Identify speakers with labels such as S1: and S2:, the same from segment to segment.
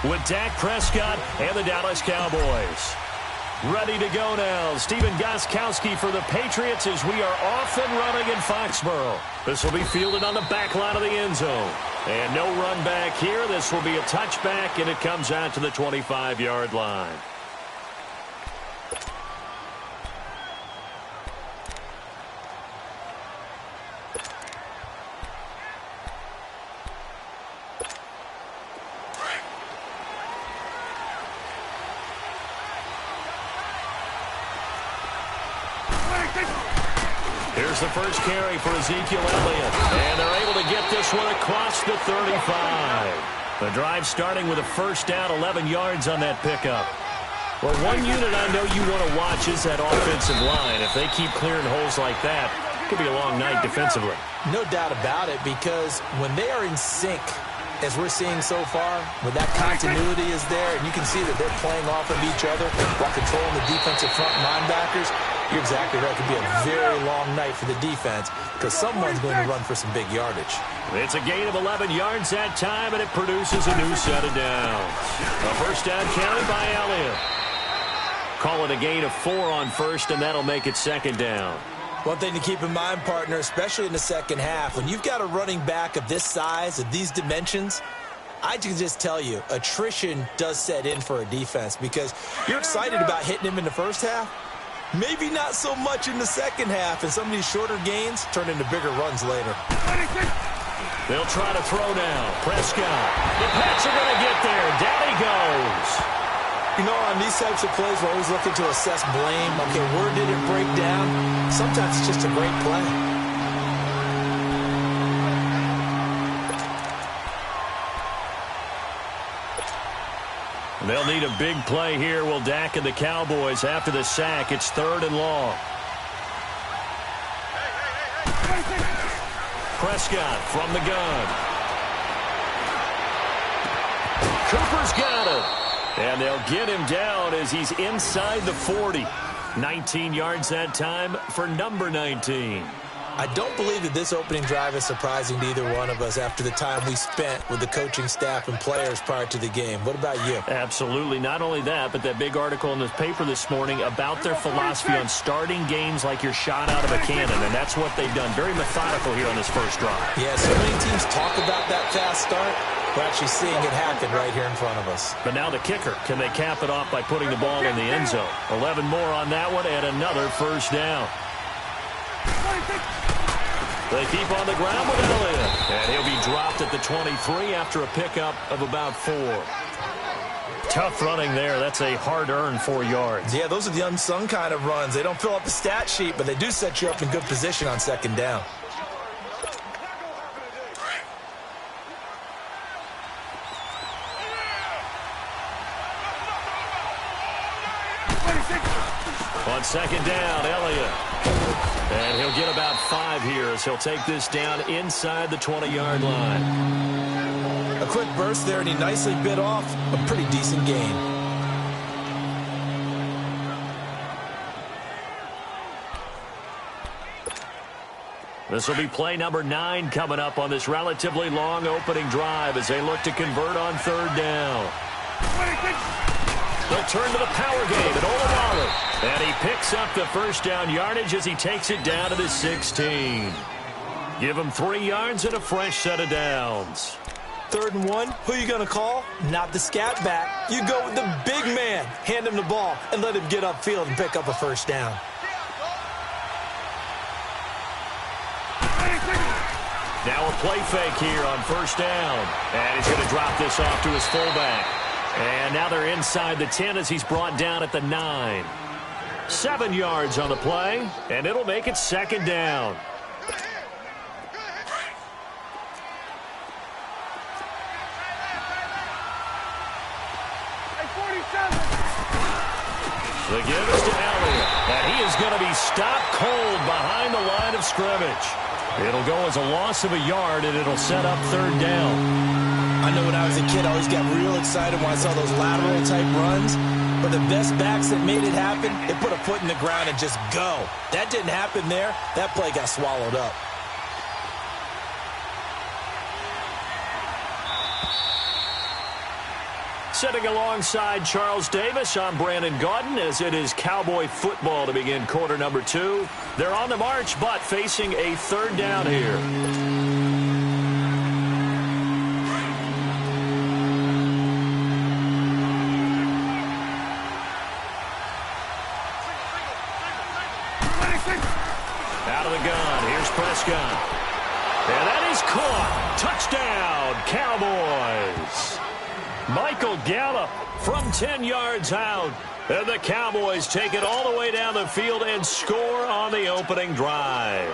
S1: with Dak Prescott and the Dallas Cowboys. Ready to go now. Stephen Gostkowski for the Patriots as we are off and running in Foxborough. This will be fielded on the back line of the end zone. And no run back here. This will be a touchback, and it comes out to the 25-yard line. Here's the first carry for Ezekiel Elliott. And they're able to get this one across the 35. The drive starting with a first down, 11 yards on that pickup. Well, one unit I know you want to watch is that offensive line. If they keep clearing holes like that, it could be a long night defensively.
S2: No doubt about it, because when they are in sync, as we're seeing so far, when that continuity is there, and you can see that they're playing off of each other while controlling the defensive front linebackers, you're exactly right. It could be a very long night for the defense because someone's going to run for some big yardage.
S1: It's a gain of 11 yards that time, and it produces a new set of downs. A first down carry by Elliott. Call it a gain of 4 on first, and that'll make it second down.
S2: One thing to keep in mind, partner, especially in the second half, when you've got a running back of this size, of these dimensions, I can just tell you, attrition does set in for a defense because you're excited about hitting him in the first half. Maybe not so much in the second half, and some of these shorter gains turn into bigger runs later.
S1: They'll try to throw now. Prescott. The Pats are going to get there. Down he goes.
S2: You know, on these types of plays, we're always looking to assess blame. Okay, where did it break down? Sometimes it's just a great play.
S1: They'll need a big play here. Will Dak and the Cowboys after the sack. It's 3rd and long. Prescott from the gun. Cooper's got it. And they'll get him down as he's inside the 40. 19 yards that time for number 19.
S2: I don't believe that this opening drive is surprising to either one of us after the time we spent with the coaching staff and players prior to the game. What about you?
S1: Absolutely. Not only that, but that big article in the paper this morning about their philosophy on starting games like you're shot out of a cannon, and that's what they've done. Very methodical here on this first drive.
S2: Yeah, so many teams talk about that fast start. We're actually seeing it happen right here in front of us.
S1: But now the kicker. Can they cap it off by putting the ball in the end zone? 11 more on that one and another first down. They keep on the ground with Elliott. And he'll be dropped at the 23 after a pickup of about 4. Tough running there. That's a hard-earned 4 yards.
S2: Yeah, those are the unsung kind of runs. They don't fill up the stat sheet, but they do set you up in good position on second down.
S1: On second down, Elliott. And he'll get about 5 here as he'll take this down inside the 20-yard line.
S2: A quick burst there, and he nicely bit off a pretty decent gain.
S1: This will be play number 9 coming up on this relatively long opening drive as they look to convert on 3rd down. They'll turn to the power game at Olawale. And he picks up the first down yardage as he takes it down to the 16. Give him 3 yards and a fresh set of downs.
S2: 3rd and 1, who are you going to call? Not the scat back. You go with the big man. Hand him the ball and let him get upfield and pick up a first down.
S1: Now a play fake here on first down. And he's going to drop this off to his fullback. And now they're inside the 10 as he's brought down at the 9. 7 yards on the play, and it'll make it second down. The give is to Elliott, and he is going to be stopped cold behind the line of scrimmage. It'll go as a loss of a yard, and it'll set up 3rd down.
S2: I know when I was a kid, I always got real excited when I saw those lateral-type runs. But the best backs that made it happen, they put a foot in the ground and just go. That didn't happen there. That play got swallowed up.
S1: Sitting alongside Charles Davis, I'm Brandon Gaudin, as it is Cowboy football to begin quarter number 2. They're on the march, but facing a third down here. Out of the gun, here's Prescott. And that is caught. Touchdown, Cowboys. Michael Gallup from 10 yards out. And the Cowboys take it all the way down the field and score on the opening drive.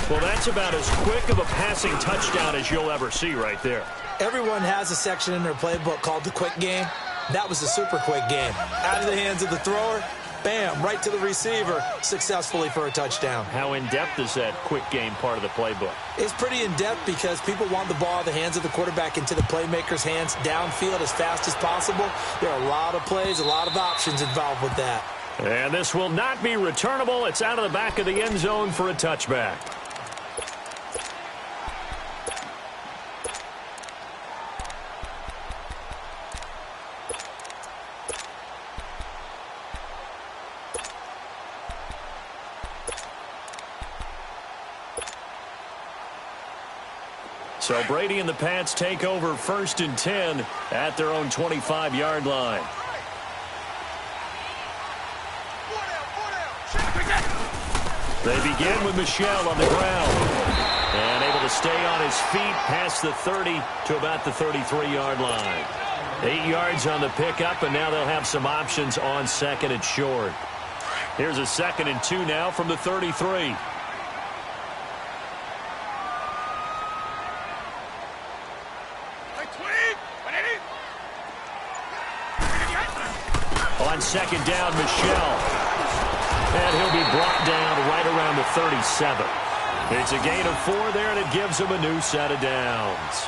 S1: Well, that's about as quick of a passing touchdown as you'll ever see right there.
S2: Everyone has a section in their playbook called the quick game. That was a super quick game. Out of the hands of the thrower, bam, right to the receiver, successfully for a touchdown.
S1: How in-depth is that quick game part of the playbook?
S2: It's pretty in-depth because people want the ball in the hands of the quarterback into the playmaker's hands downfield as fast as possible. There are a lot of plays, a lot of options involved with that.
S1: And this will not be returnable. It's out of the back of the end zone for a touchback. So Brady and the Pats take over 1st and 10 at their own 25-yard line. They begin with Michel on the ground. And able to stay on his feet past the 30 to about the 33-yard line. 8 yards on the pickup, and now they'll have some options on 2nd and short. Here's a 2nd and 2 now from the 33. On 2nd down, Michel. And he'll be brought down right around the 37. It's a gain of 4 there, and it gives him a new set of downs.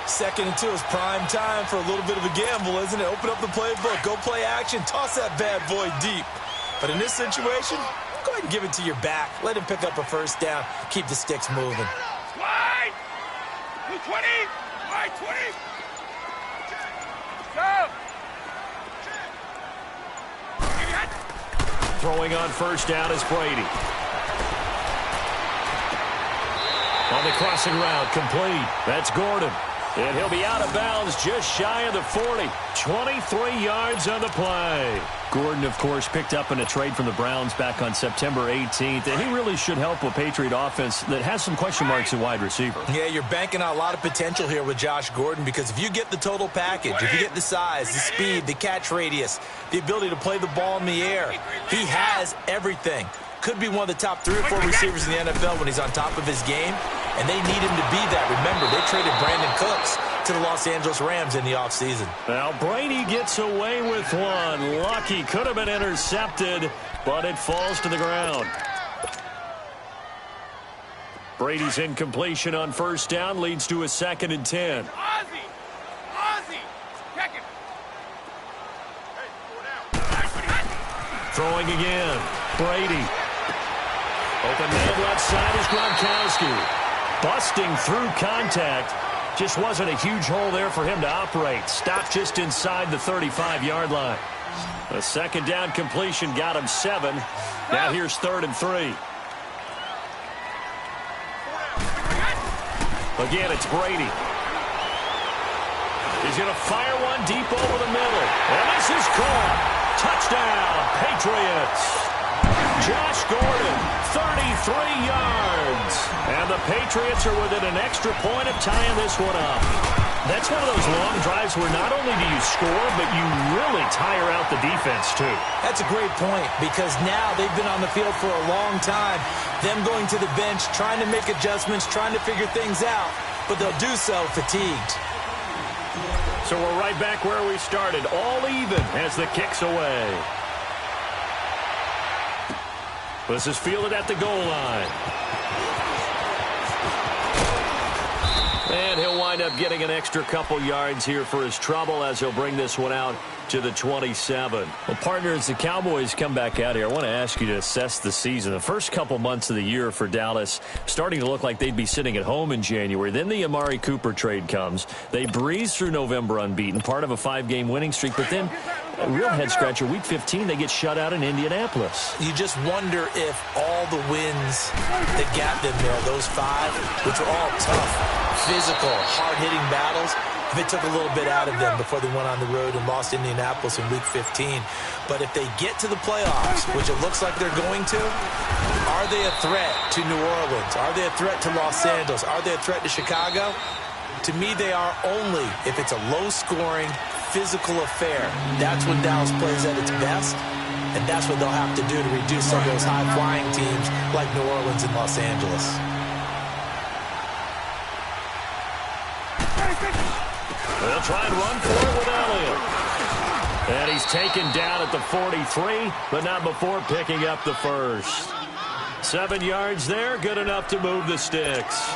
S2: 2nd and 2 is prime time for a little bit of a gamble, isn't it? Open up the playbook, go play action, toss that bad boy deep. But in this situation, go ahead and give it to your back. Let him pick up a 1st down. Keep the sticks moving.
S3: Slide! 220! Slide 20! Go!
S1: Throwing on 1st down is Brady. On the crossing route, complete. That's Gordon. And he'll be out of bounds just shy of the 40. 23 yards on the play. Gordon, of course, picked up in a trade from the Browns back on September 18th. And he really should help a Patriot offense that has some question marks at wide receiver.
S2: Yeah, you're banking on a lot of potential here with Josh Gordon, because if you get the total package, if you get the size, the speed, the catch radius, the ability to play the ball in the air, he has everything. Could be one of the top 3 or 4 receivers in the NFL when he's on top of his game, and they need him to be that. Remember, they traded Brandon Cooks to the Los Angeles Rams in the offseason.
S1: Now, Brady gets away with one. Lucky, could have been intercepted, but it falls to the ground. Brady's incompletion on 1st down leads to a 2nd and 10.
S3: Ozzie! Check it!
S1: Throwing again. Brady. Open man left side is Gronkowski. Busting through contact. Just wasn't a huge hole there for him to operate. Stopped just inside the 35-yard line. A 2nd down completion got him 7. Now here's 3rd and 3. Again, it's Brady. He's going to fire one deep over the middle. And this is caught. Touchdown, Patriots. Josh Gordon, 33 yards. And the Patriots are within an extra point of tying this one up. That's one of those long drives where not only do you score, but you really tire out the defense, too.
S2: That's a great point, because now they've been on the field for a long time. Them going to the bench, trying to make adjustments, trying to figure things out, but they'll do so fatigued.
S1: So we're right back where we started, all even as the kick's away. This is fielded at the goal line. And he'll wind up getting an extra couple yards here for his trouble as he'll bring this one out to the 27.
S4: Well, partner, as the Cowboys come back out here, I want to ask you to assess the season. The first couple months of the year for Dallas starting to look like they'd be sitting at home in January. Then the Amari Cooper trade comes. They breeze through November unbeaten, part of a 5-game winning streak. But then, a real head-scratcher, Week 15, they get shut out in Indianapolis.
S2: You just wonder if all the wins that got them there, those 5, which were all tough, physical, hard-hitting battles, if it took a little bit out of them before they went on the road and lost Indianapolis in Week 15. But if they get to the playoffs, which it looks like they're going to, are they a threat to New Orleans? Are they a threat to Los Angeles? Are they a threat to Chicago? To me, they are only if it's a low-scoring, physical affair. That's when Dallas plays at its best, and that's what they'll have to do to reduce some of those high-flying teams like New Orleans and Los Angeles.
S1: They'll try and run for it with Elliott. And he's taken down at the 43, but not before picking up the first. 7 yards there, good enough to move the sticks.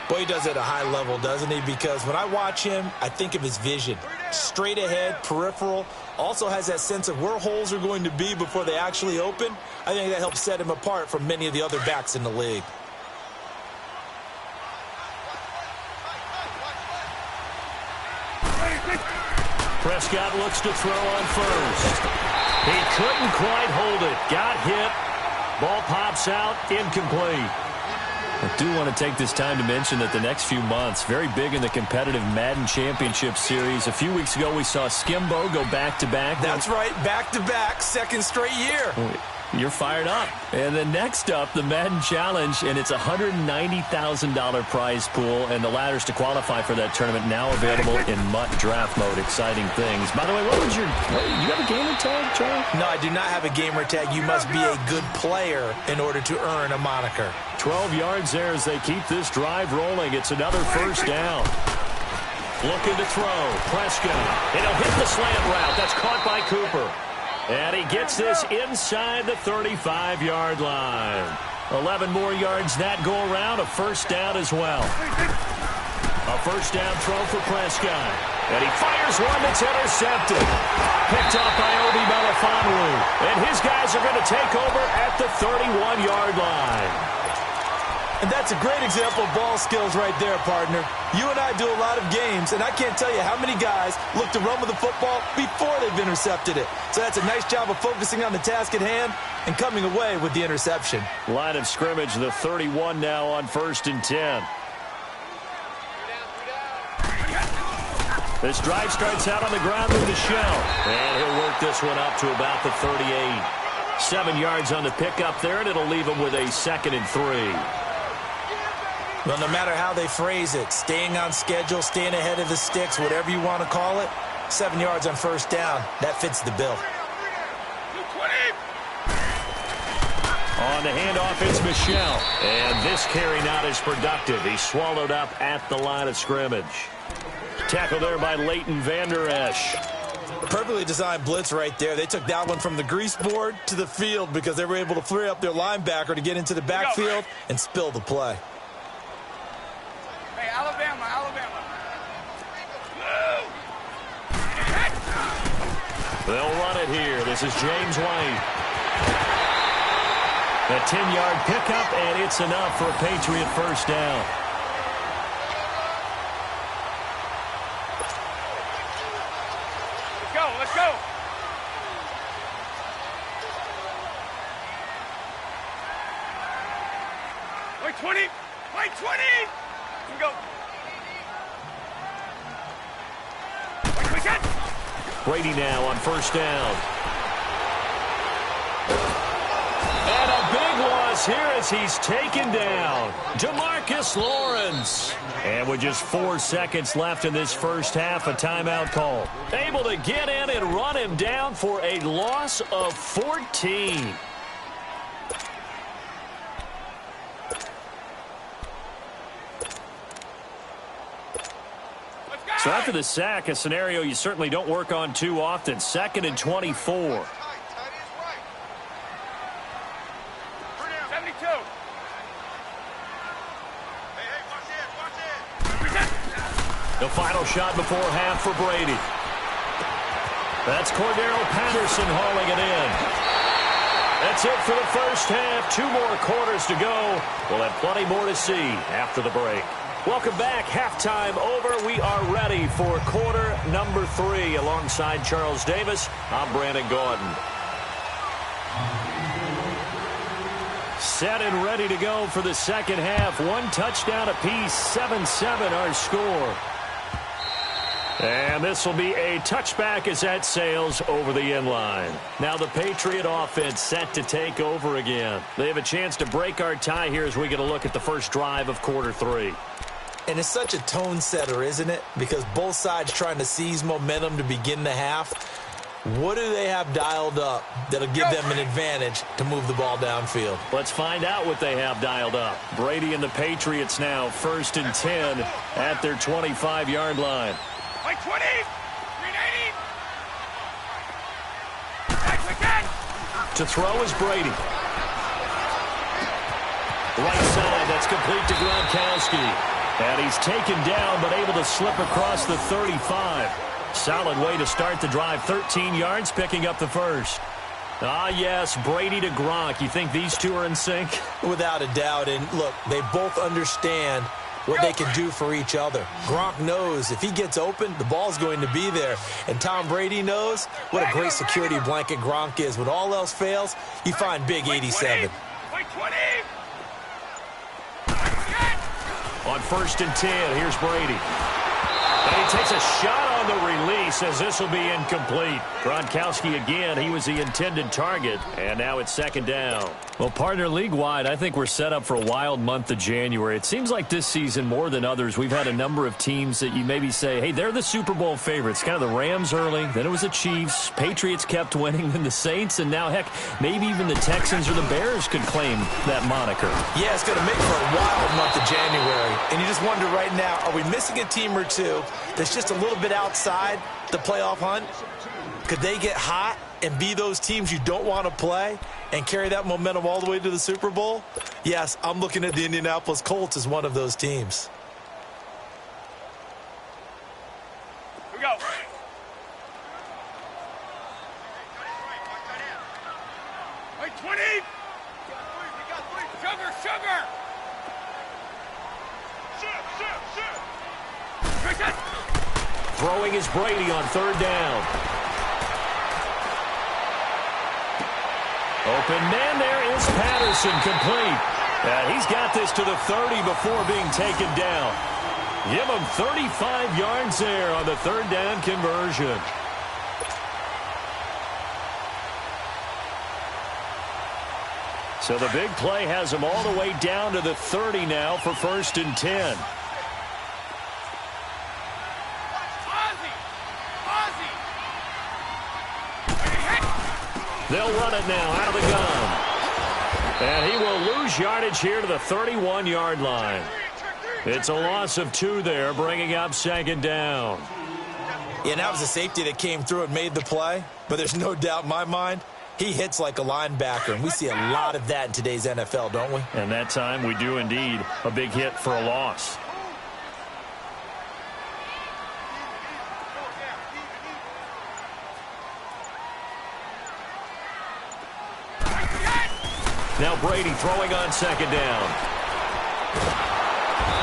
S2: Boy, he does it at a high level, doesn't he? Because when I watch him, I think of his vision. Straight ahead, peripheral, also has that sense of where holes are going to be before they actually open. I think that helps set him apart from many of the other backs in the league.
S1: Prescott looks to throw on first. He couldn't quite hold it. Got hit. Ball pops out. Incomplete.
S4: I do want to take this time to mention that the next few months, very big in the competitive Madden Championship Series. A few weeks ago, we saw Skimbo go back-to-back.
S2: That's right, back-to-back, second straight year.
S4: You're fired up. And then next up, the Madden Challenge, and it's a $190,000 prize pool, and the ladders to qualify for that tournament now available in MUT draft mode. Exciting things. By the way, you have a gamer tag, Charlie?
S2: No, I do not have a gamer tag. You must be a good player in order to earn a moniker.
S1: 12 yards there as they keep this drive rolling. It's another first down. Looking to throw. Prescott. It'll hit the slant route. That's caught by Cooper. And he gets this inside the 35-yard line. 11 more yards that go around. A first down as well. A first down throw for Prescott. And he fires one that's intercepted. Picked up by Obi Melifonwu. And his guys are going to take over at the 31-yard line.
S2: And that's a great example of ball skills right there, partner. You and I do a lot of games, and I can't tell you how many guys look to run with the football before they've intercepted it. So that's a nice job of focusing on the task at hand and coming away with the interception.
S1: Line of scrimmage, the 31 now on 1st and 10. This drive starts out on the ground with Michelle. And he'll work this one up to about the 38. 7 yards on the pickup there, and it'll leave him with a 2nd and 3.
S2: Well, no matter how they phrase it, staying on schedule, staying ahead of the sticks, whatever you want to call it, 7 yards on first down, that fits the bill.
S1: On the handoff, it's Michelle. And this carry not as productive. He's swallowed up at the line of scrimmage. Tackle there by Leighton Vander Esch.
S2: Perfectly designed blitz right there. They took that one from the grease board to the field because they were able to free up their linebacker to get into the backfield and spill the play.
S3: Hey, Alabama.
S1: They'll run it here. This is James White. A 10-yard pickup, and it's enough for a Patriot first down.
S3: Let's go. Wait, 20. Wait, 20. Can go. Wait, 10.
S1: Brady now on first down. And a big loss here as he's taken down. DeMarcus Lawrence. And with just 4 seconds left in this first half, a timeout call. Able to get in and run him down for a loss of 14. So after the sack, a scenario you certainly don't work on too often. 2nd and 24.
S3: 72. Hey, watch it.
S1: shot before half for Brady. That's Cordero Patterson hauling it in. That's it for the first half. 2 more quarters to go. We'll have plenty more to see after the break. Welcome back. Halftime over. We are ready for quarter number 3. Alongside Charles Davis, I'm Brandon Gordon. Set and ready to go for the second half. 1 touchdown apiece. 7-7 our score. And this will be a touchback as that sails over the end line. Now the Patriot offense set to take over again. They have a chance to break our tie here as we get a look at the first drive of quarter 3.
S2: And it's such a tone setter, isn't it? Because both sides trying to seize momentum to begin the half. What do they have dialed up that'll give them an advantage to move the ball downfield?
S1: Let's find out what they have dialed up. Brady and the Patriots now 1st and 10 at their 25-yard line.
S3: Like 20, 380. Like again.
S1: To throw is Brady. Right side, that's complete to Gronkowski. And he's taken down, but able to slip across the 35. Solid way to start the drive. 13 yards, picking up the first. Ah, yes, Brady to Gronk. You think these two are in sync?
S2: Without a doubt. And look, they both understand what they can do for each other. Gronk knows if he gets open, the ball's going to be there. And Tom Brady knows what a great security blanket Gronk is. When all else fails, you find big 87.
S3: Like 20.
S1: On 1st and 10, here's Brady. And he takes a shot on the release as this will be incomplete. Gronkowski again, he was the intended target, and now it's 2nd down. Well, partner, league-wide, I think we're set up for a wild month of January. It seems like this season, more than others, we've had a number of teams that you maybe say, hey, they're the Super Bowl favorites. Kind of the Rams early, then it was the Chiefs. Patriots kept winning, then the Saints, and now, heck, maybe even the Texans or the Bears could claim that moniker.
S2: Yeah, it's going to make for a wild month of January. And you just wonder right now, are we missing a team or two that's just a little bit outside the playoff hunt? Could they get hot and be those teams you don't want to play and carry that momentum all the way to the Super Bowl? Yes, I'm looking at the Indianapolis Colts as one of those teams.
S3: Here we go. Like 20. Sugar, sugar.
S1: Throwing is Brady on 3rd down. Open man, there is Patterson, complete. And he's got this to the 30 before being taken down. Give him 35 yards there on the 3rd down conversion. So the big play has him all the way down to the 30 now for 1st and 10. They'll run it now out of the gun. And he will lose yardage here to the 31-yard line. It's a loss of 2 there, bringing up 2nd down.
S2: Yeah, that was a safety that came through and made the play. But there's no doubt in my mind, he hits like a linebacker. And we see a lot of that in today's NFL, don't we?
S1: And that time we do indeed a big hit for a loss. Now Brady throwing on 2nd down.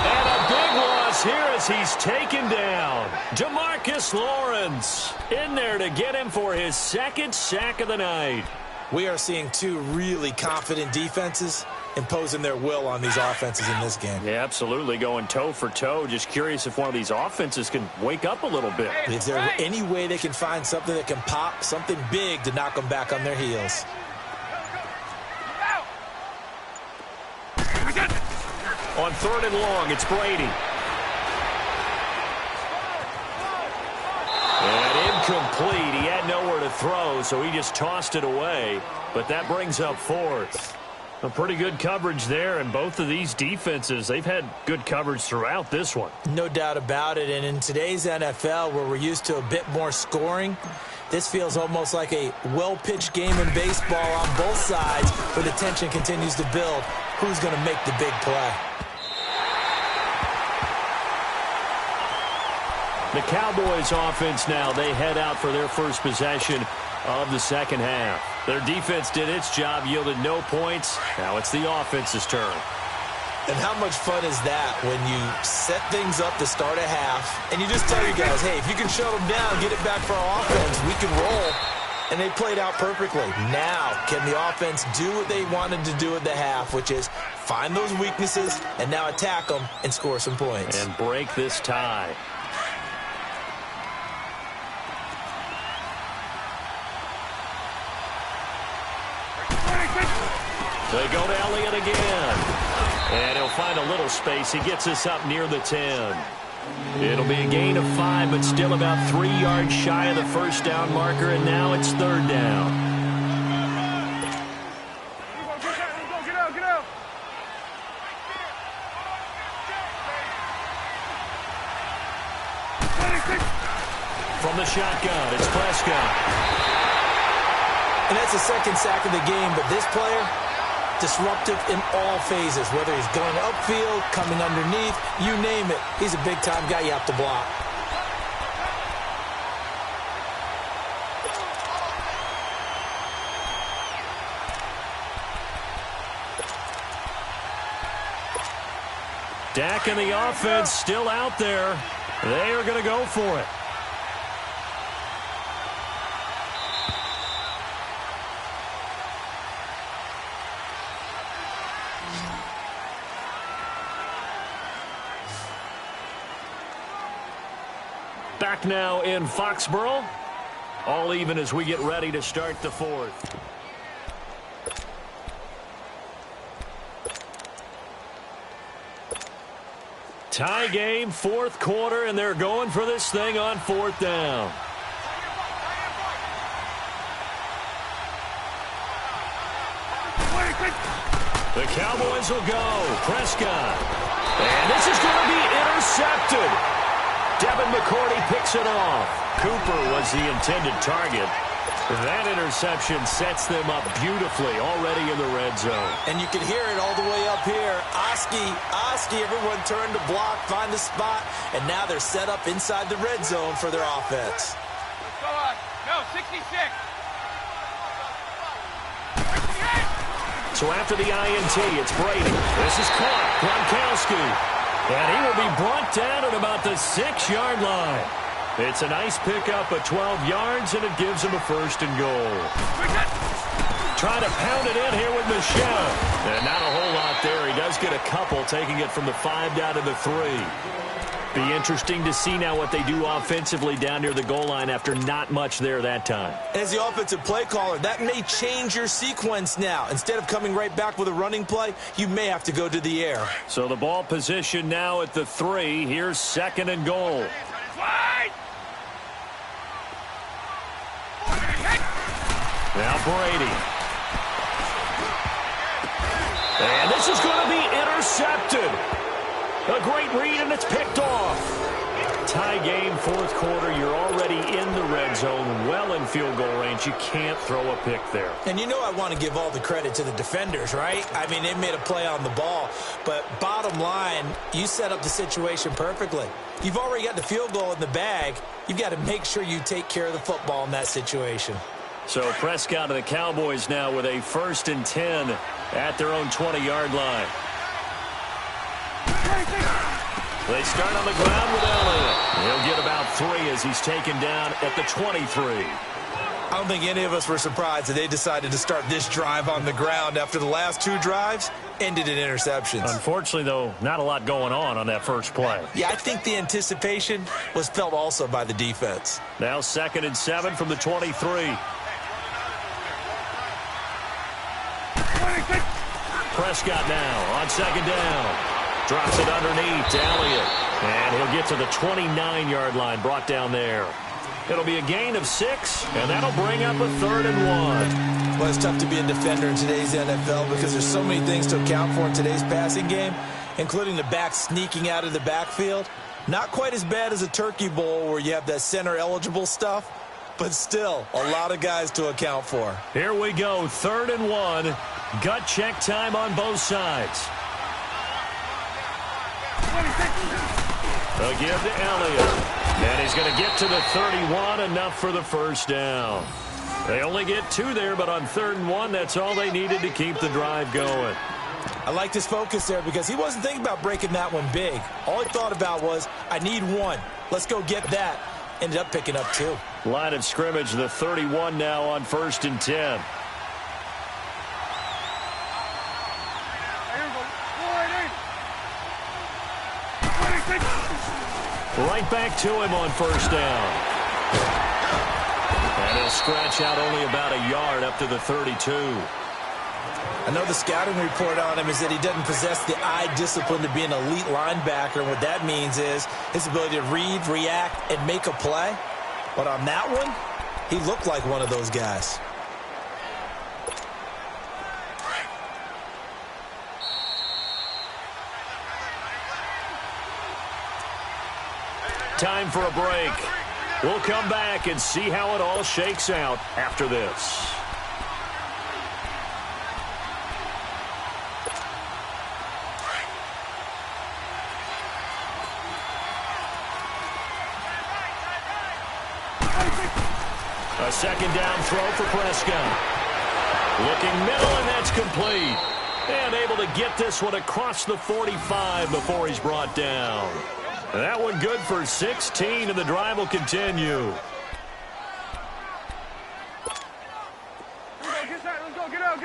S1: And a big loss here as he's taken down. DeMarcus Lawrence in there to get him for his 2nd sack of the night.
S2: We are seeing 2 really confident defenses imposing their will on these offenses in this game.
S1: Yeah, absolutely, going toe for toe. Just curious if one of these offenses can wake up a little bit.
S2: Is there any way they can find something that can pop, something big to knock them back on their heels?
S1: On 3rd and long, it's Brady. And incomplete. He had nowhere to throw, so he just tossed it away. But that brings up 4th. A pretty good coverage there, and both of these defenses, they've had good coverage throughout this one.
S2: No doubt about it, and in today's NFL, where we're used to a bit more scoring, this feels almost like a well-pitched game in baseball on both sides, where the tension continues to build. Who's going to make the big play?
S4: The Cowboys offense now, they head out for their first possession of the second half. Their defense did its job, yielded no points. Now it's the offense's turn.
S2: And how much fun is that when you set things up to start a half and you just tell your guys, hey, if you can shut them down, get it back for our offense, we can roll. And they played out perfectly. Now, can the offense do what they wanted to do at the half, which is find those weaknesses and now attack them and score some points.
S4: And break this tie. They go to Elliott again. And he'll find a little space. He gets us up near the 10. It'll be a gain of 5, but still about 3 yards shy of the first down marker, and now it's third down.
S3: Get out.
S4: From the shotgun, it's Prescott.
S2: And that's the second sack of the game, but this player, disruptive in all phases, whether he's going upfield, coming underneath, you name it. He's a big-time guy you have to block.
S4: Dak and the offense still out there. They are going to go for it. Back now in Foxborough. All even as we get ready to start the fourth. Tie game, fourth quarter, and they're going for this thing on fourth down. The Cowboys will go. Prescott. And this is going to be intercepted. Devin McCourty picks it off. Cooper was the intended target. That interception sets them up beautifully already in the red zone.
S2: And you can hear it all the way up here. Oski, everyone turned to block, find a spot, and now they're set up inside the red zone for their offense.
S3: Let's go on. No, 66.
S4: So after the INT, it's Brady. This is caught. Gronkowski. And he will be brought down at about the 6-yard line. It's a nice pickup of 12 yards, and it gives him a first and goal. Trying to pound it in here with Michelle. And not a whole lot there. He does get a couple, taking it from the 5 down to the 3. Be interesting to see now what they do offensively down near the goal line after not much there that time.
S2: As the offensive play caller, that may change your sequence now. Instead of coming right back with a running play, you may have to go to the air.
S4: So the ball position now at the 3. Here's second and goal. Now Brady. And this is going to be intercepted. A great read, and it's picked off. Tie game, fourth quarter. You're already in the red zone, well in field goal range. You can't throw a pick there.
S2: And you know I want to give all the credit to the defenders, right? I mean, they made a play on the ball. But bottom line, you set up the situation perfectly. You've already got the field goal in the bag. You've got to make sure you take care of the football in that situation.
S4: So Prescott and the Cowboys now with a 1st and 10 at their own 20-yard line. They start on the ground with Elliott. He'll get about 3 as he's taken down at the 23.
S2: I don't think any of us were surprised that they decided to start this drive on the ground after the last 2 drives ended in interceptions.
S4: Unfortunately, though, not a lot going on that first play.
S2: Yeah, I think the anticipation was felt also by the defense.
S4: Now 2nd and 7 from the 23. Prescott now on 2nd down. Drops it underneath to Elliott. And he'll get to the 29-yard line, brought down there. It'll be a gain of 6, and that'll bring up a 3rd and 1.
S2: Well, it's tough to be a defender in today's NFL because there's so many things to account for in today's passing game, including the back sneaking out of the backfield. Not quite as bad as a turkey bowl where you have that center-eligible stuff, but still a lot of guys to account for.
S4: Here we go, 3rd and 1. Gut check time on both sides. A give to Elliott.
S1: And he's going to get to the 31, enough for the first down. They only get 2 there, but on 3rd and 1, that's all they needed to keep the drive going.
S2: I liked his focus there because he wasn't thinking about breaking that one big. All he thought about was, I need 1. Let's go get that. Ended up picking up 2.
S1: Line of scrimmage, the 31 now on 1st and 10. Right back to him on 1st down. And he'll scratch out only about a yard up to the 32.
S2: I know the scouting report on him is that he doesn't possess the eye discipline to be an elite linebacker. And what that means is his ability to read, react, and make a play. But on that one, he looked like one of those guys.
S1: Time for a break. We'll come back and see how it all shakes out after this. A 2nd down throw for Prescott. Looking middle, and that's complete. And able to get this one across the 45 before he's brought down. That one good for 16, and the drive will continue.
S3: Let's go, get out.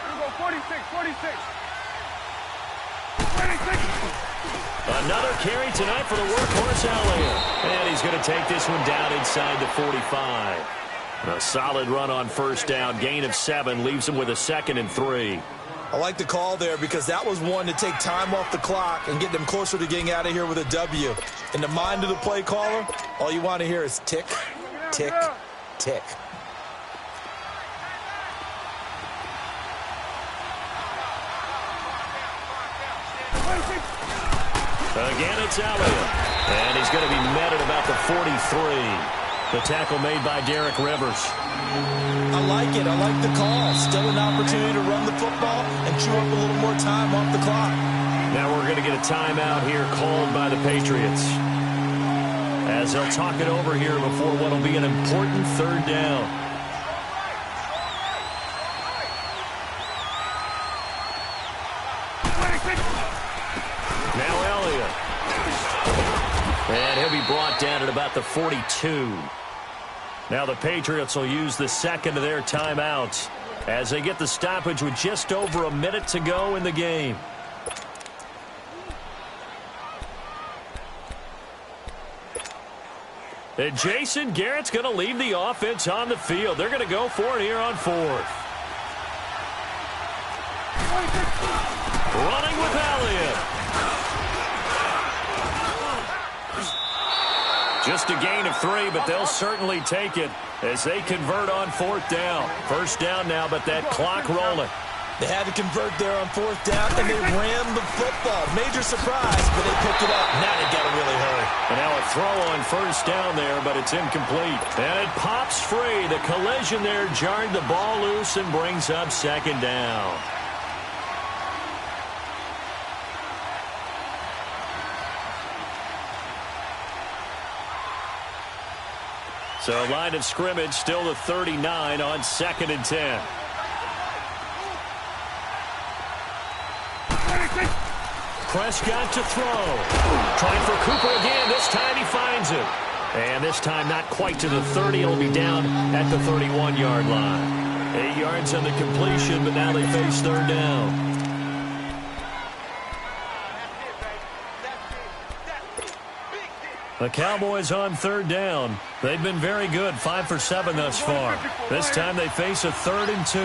S3: Let's go, 46.
S1: Another carry tonight for the workhorse Elliott. And he's going to take this one down inside the 45. A solid run on 1st down. Gain of 7 leaves him with a 2nd and 3.
S2: I like the call there because that was one to take time off the clock and get them closer to getting out of here with a W. In the mind of the play caller, all you want to hear is tick, tick, tick.
S1: Again, it's Elliott. And he's going to be met at about the 43. The tackle made by Derek Rivers.
S2: I like it. I like the call. Still an opportunity to run the football and chew up a little more time off the clock.
S1: Now we're going to get a timeout here called by the Patriots, as they'll talk it over here before what will be an important 3rd down. Now Elliott. And he'll be brought down at about the 42. Now the Patriots will use the 2nd of their timeouts as they get the stoppage with just over a minute to go in the game. And Jason Garrett's going to leave the offense on the field. They're going to go for it here on 4th. Running with Elliott. Just a gain of 3, but they'll certainly take it as they convert on 4th down. 1st down now, but that clock rolling.
S2: They had to convert there on 4th down, and they ran the football. Major surprise, but they picked it up. Now they got to really hurry.
S1: And now a throw on 1st down there, but it's incomplete. And it pops free. The collision there jarred the ball loose and brings up 2nd down. So line of scrimmage still the 39 on 2nd and 10. Prescott to throw. Trying for Cooper again. This time he finds it. And this time not quite to the 30. It'll be down at the 31-yard line. 8 yards on the completion, but now they face 3rd down. The Cowboys on 3rd down. They've been very good, 5 for 7 thus far. This time they face a 3rd and 2.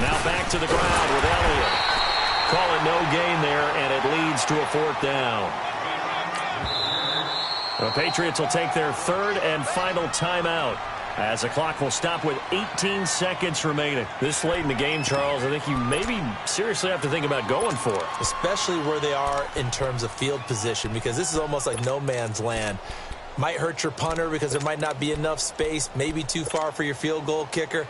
S1: Now back to the ground with Elliott. Call it no gain there, and it leads to a 4th down. The Patriots will take their 3rd and final timeout, as the clock will stop with 18 seconds remaining. This late in the game, Charles, I think you maybe seriously have to think about going for it.
S2: Especially where they are in terms of field position, because this is almost like no man's land. Might hurt your punter because there might not be enough space, maybe too far for your field goal kicker.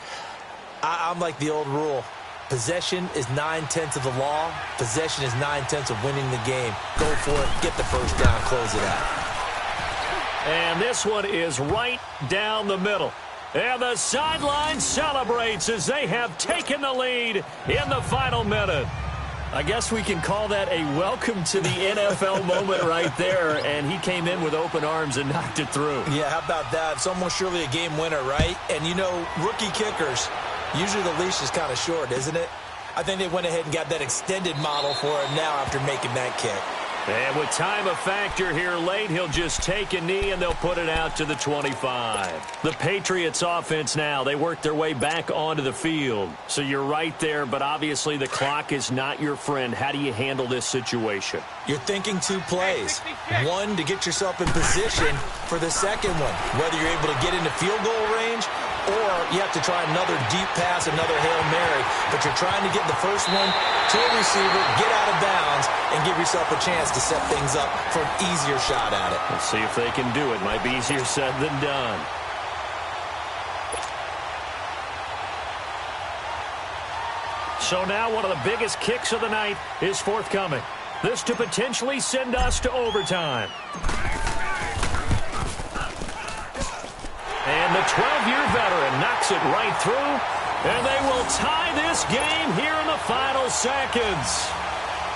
S2: I'm like the old rule. Possession is 9/10 of the law. Possession is 9/10 of winning the game. Go for it. Get the first down. Close it out.
S1: And this one is right down the middle. And the sideline celebrates as they have taken the lead in the final minute. I guess we can call that a welcome to the NFL moment right there, and he came in with open arms and knocked it through.
S2: Yeah, how about that? It's almost surely a game winner, right? And, you know, rookie kickers, usually the leash is kind of short, isn't it? I think they went ahead and got that extended model for him now after making that kick.
S1: And with time a factor here late, he'll just take a knee and they'll put it out to the 25. The Patriots offense now, they work their way back onto the field. So you're right there, but obviously the clock is not your friend. How do you handle this situation?
S2: You're thinking two plays. One, to get yourself in position for the second one, whether you're able to get into field goal range or you have to try another deep pass, another Hail Mary, but you're trying to get the first one to a receiver, get out of bounds, and give yourself a chance to set things up for an easier shot at it.
S1: Let's see if they can do it. Might be easier said than done. So now one of the biggest kicks of the night is forthcoming. This to potentially send us to overtime. And the 12-year veteran knocks it right through, and they will tie this game here in the final seconds.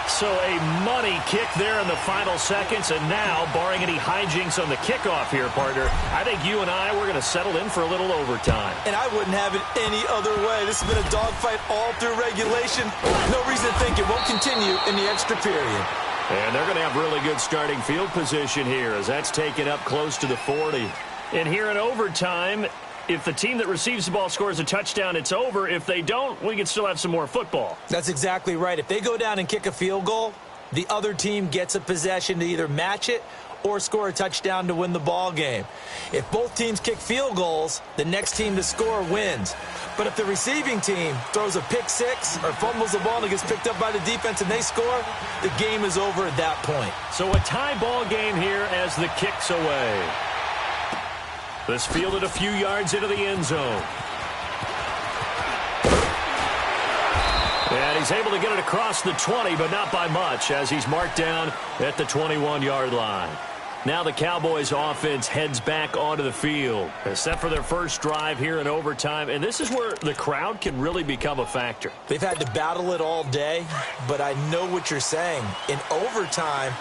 S1: So a money kick there in the final seconds, and now, barring any hijinks on the kickoff here, partner, I think you and I, we're going to settle in for a little overtime.
S2: And I wouldn't have it any other way. This has been a dogfight all through regulation. No reason to think it won't continue in the extra period.
S1: And they're going to have really good starting field position here as that's taken up close to the 40. And here in overtime, if the team that receives the ball scores a touchdown, it's over. If they don't, we can still have some more football.
S2: That's exactly right. If they go down and kick a field goal, the other team gets a possession to either match it or score a touchdown to win the ball game. If both teams kick field goals, the next team to score wins. But if the receiving team throws a pick six or fumbles the ball and it gets picked up by the defense and they score, the game is over at that point.
S1: So a tie ball game here as the kick's away. This fielded a few yards into the end zone. And he's able to get it across the 20, but not by much, as he's marked down at the 21-yard line. Now the Cowboys offense heads back onto the field, set for their first drive here in overtime. And this is where the crowd can really become a factor.
S2: They've had to battle it all day, but I know what you're saying. In overtime,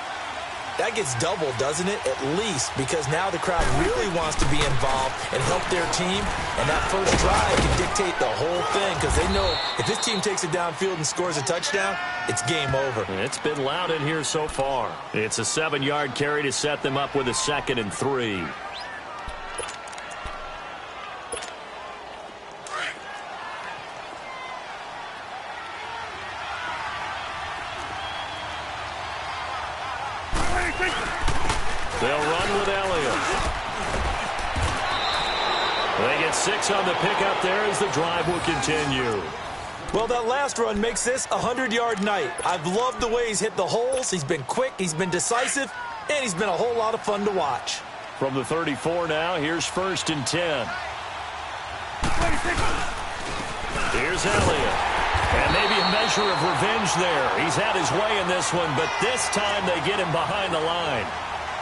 S2: that gets doubled, doesn't it? At least, because now the crowd really wants to be involved and help their team. And that first drive can dictate the whole thing because they know if this team takes it downfield and scores a touchdown, it's game over.
S1: It's been loud in here so far. It's a 7-yard carry to set them up with a 2nd and 3. They'll run with Elliott. They get 6 on the pickup there as the drive will continue.
S2: Well, that last run makes this a 100-yard night. I've loved the way he's hit the holes. He's been quick, he's been decisive, and he's been a whole lot of fun to watch.
S1: From the 34 now, here's 1st and 10. Here's Elliott. And maybe a measure of revenge there. He's had his way in this one, but this time they get him behind the line.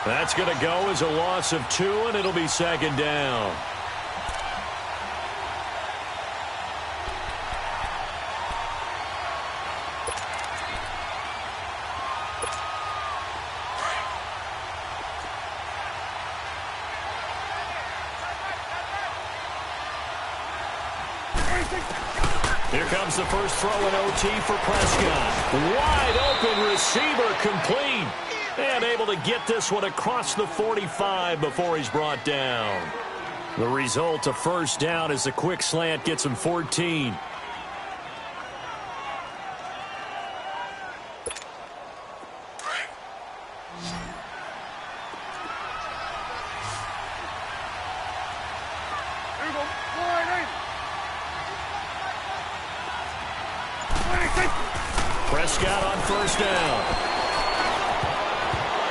S1: That's going to go as a loss of 2, and it'll be 2nd down. Here comes the first throw in OT for Prescott. Wide open receiver, complete. And able to get this one across the 45 before he's brought down. The result, a first down as the quick slant gets him 14. Prescott on first down.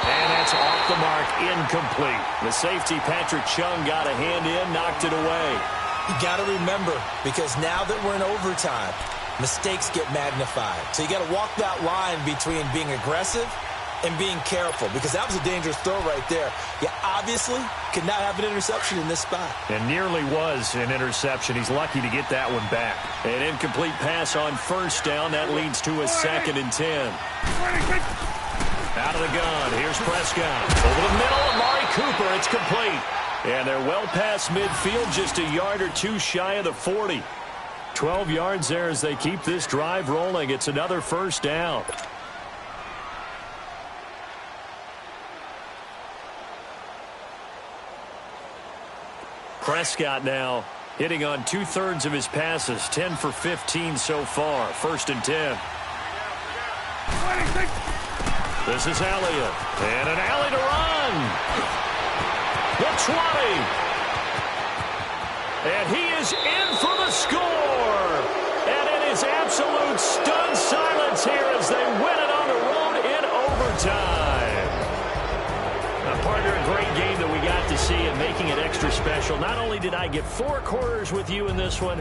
S1: And that's off the mark, incomplete. The safety, Patrick Chung, got a hand in, knocked it away.
S2: You got to remember, because now that we're in overtime, mistakes get magnified. So you got to walk that line between being aggressive and being careful, because that was a dangerous throw right there. You obviously could not have an interception in this spot.
S1: And nearly was an interception. He's lucky to get that one back. An incomplete pass on first down. That leads to a 2nd and 10. Out of the gun. Here's Prescott. Over the middle, Amari Cooper. It's complete. And they're well past midfield, just a yard or two shy of the 40. 12 yards there as they keep this drive rolling. It's another first down. Prescott now hitting on 2/3 of his passes, 10 for 15 so far. 1st and 10. This is Elliott. And an alley to run. The 20. And he is in for the score. And it is absolute stunned silence here as they win it on the road in overtime. Partner, a great game that we got to see, and making it extra special. Not only did I get 4 quarters with you in this one,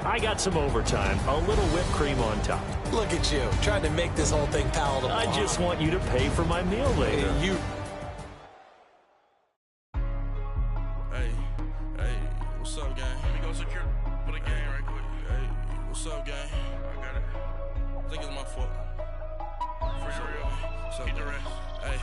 S1: I got some overtime, a little whipped cream on top.
S2: Look at you, trying to make this whole thing palatable.
S1: I just want you to pay for my meal later.
S5: Hey, what's up, gang? Let me go secure for the game right quick. Hey, what's up, gang? I got it. I think it's my fault. For real. Keep the rest. Hey.